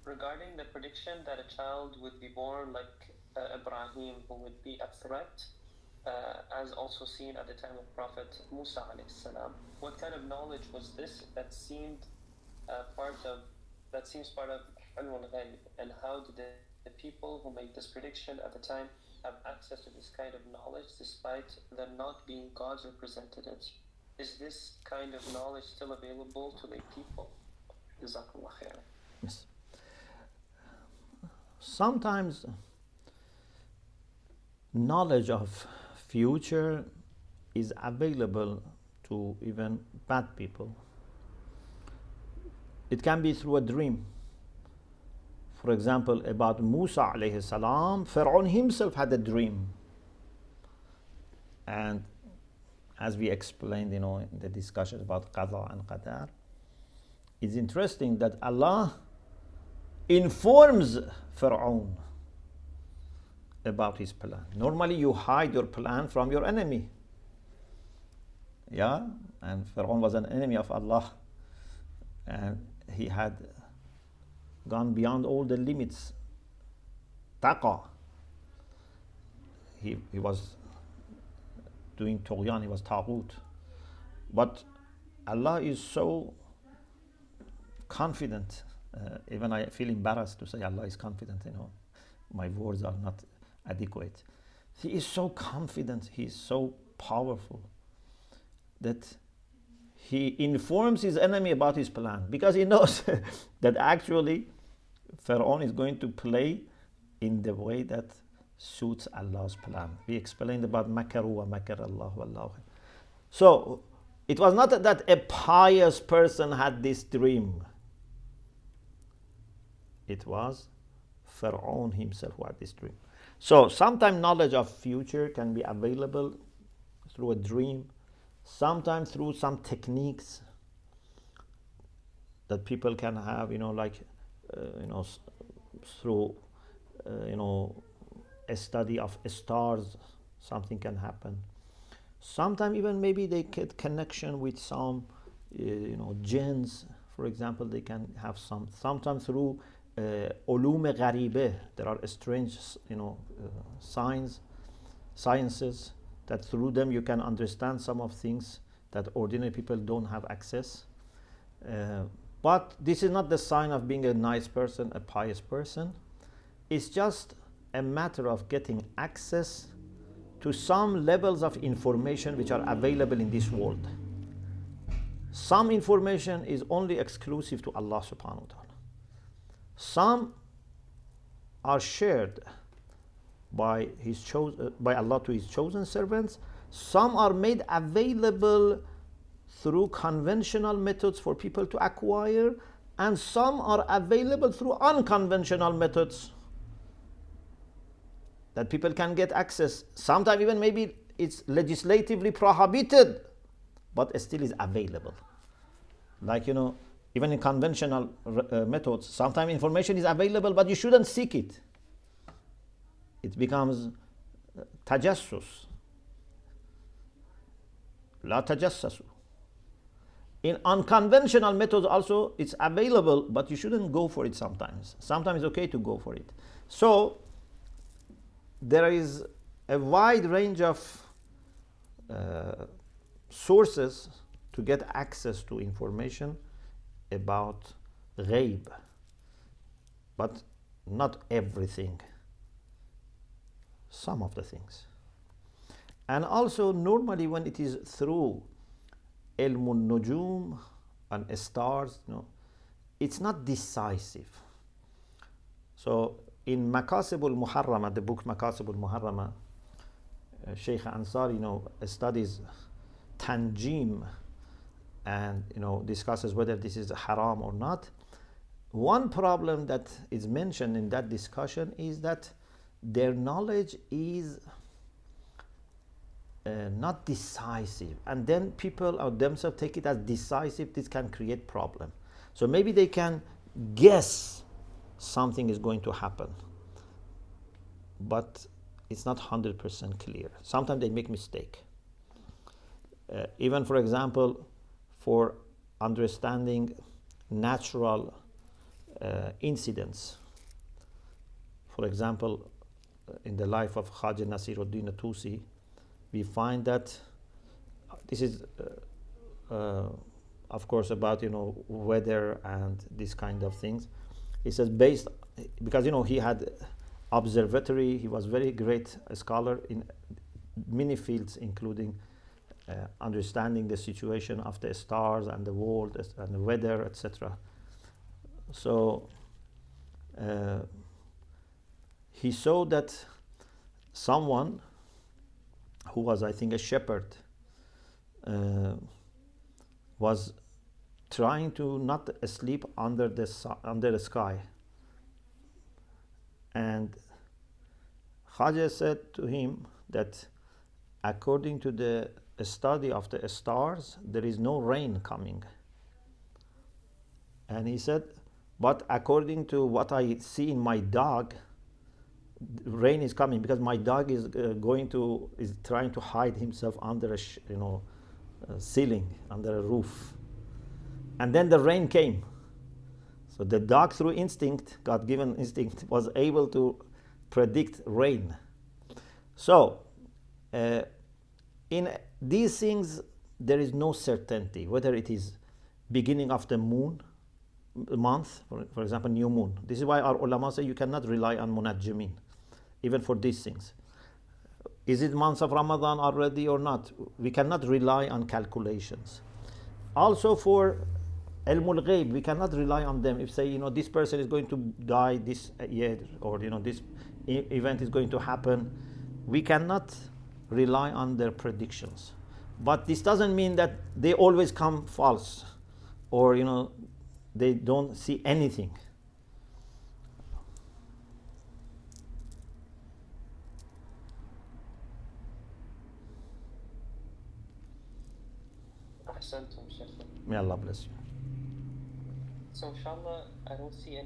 regarding the prediction that a child would be born like Ibrahim, who would be a threat, as also seen at the time of Prophet Musa alayhi salam. What kind of knowledge was this that seems part of Ilm al-Ghaib, and how did the people who made this prediction at the time have access to this kind of knowledge despite them not being God's representatives? Is this kind of knowledge still available to lay people? Jazakallah khair. Yes. Sometimes knowledge of future is available to even bad people. It can be through a dream. For example, about Musa alayhi salam, Pharaoh himself had a dream. And as we explained, in the discussion about Qadha and Qadar, it's interesting that Allah informs Pharaoh about his plan. Normally you hide your plan from your enemy. Yeah? And Pharaoh was an enemy of Allah. And he had gone beyond all the limits. Taqa. He was doing tughyan, he was taghut. But Allah is so confident. Even I feel embarrassed to say Allah is confident, my words are not adequate. He is so confident, he is so powerful that he informs his enemy about his plan, because he knows that actually Pharaoh is going to play in the way that suits Allah's plan. We explained about makaru wa makar Allah wallahu. So it was not that a pious person had this dream. It was Pharaoh himself who had this dream. So sometimes knowledge of future can be available through a dream, sometimes through some techniques that people can have, through a study of stars, something can happen. Sometimes even maybe they get connection with some, jinns, for example, they can have some. Sometimes through ulum gharibe, there are strange, sciences that through them you can understand some of things that ordinary people don't have access. But this is not the sign of being a nice person, a pious person. It's just a matter of getting access to some levels of information which are available in this world. Some information is only exclusive to Allah subhanahu wa ta'ala. Some are shared by Allah to his chosen servants. Some are made available through conventional methods for people to acquire, and some are available through unconventional methods that people can get access. Sometimes even maybe it's legislatively prohibited, but still is available. Like, even in conventional methods, sometimes information is available, but you shouldn't seek it. It becomes tajassus. La tajassasu. In unconventional methods also, it's available, but you shouldn't go for it sometimes. Sometimes it's okay to go for it. So, there is a wide range of sources to get access to information about ghaib, but not everything, some of the things. And also normally when it is through ilmun nujum and stars, it's not decisive. So in Makasibul Muharrama, the book Makasibul Muharrama, Sheikh Ansari, studies tanjim and discusses whether this is haram or not. One problem that is mentioned in that discussion is that their knowledge is not decisive, and then people or themselves take it as decisive. This can create problem. So maybe they can guess something is going to happen, but it's not 100% clear. Sometimes they make mistake. Even for example, for understanding natural incidents. For example, in the life of Khaja Nasiruddin Tusi, we find that this is, of course, about weather and these kind of things. He says because he had observatory. He was very great scholar in many fields, including understanding the situation of the stars and the world and the weather, etc. So he saw that someone who was, I think, a shepherd was trying to not sleep under the sky. And Khaja said to him that according to the study of the stars, there is no rain coming. And he said, but according to what I see in my dog, rain is coming, because my dog is trying to hide himself under a ceiling, under a roof. And then the rain came. So the dog, through instinct, God-given instinct, was able to predict rain. So in these things, there is no certainty, whether it is beginning of the month, for example, new moon. This is why our ulama say you cannot rely on munajjimin, even for these things. Is it month of Ramadan already or not? We cannot rely on calculations. Also for ilmul ghaib, we cannot rely on them. If say, this person is going to die this year, or this event is going to happen, we cannot rely on their predictions. But this doesn't mean that they always come false, or they don't see anything. أحسنتم شيخنا. May Allah bless you. So inshallah, I don't see any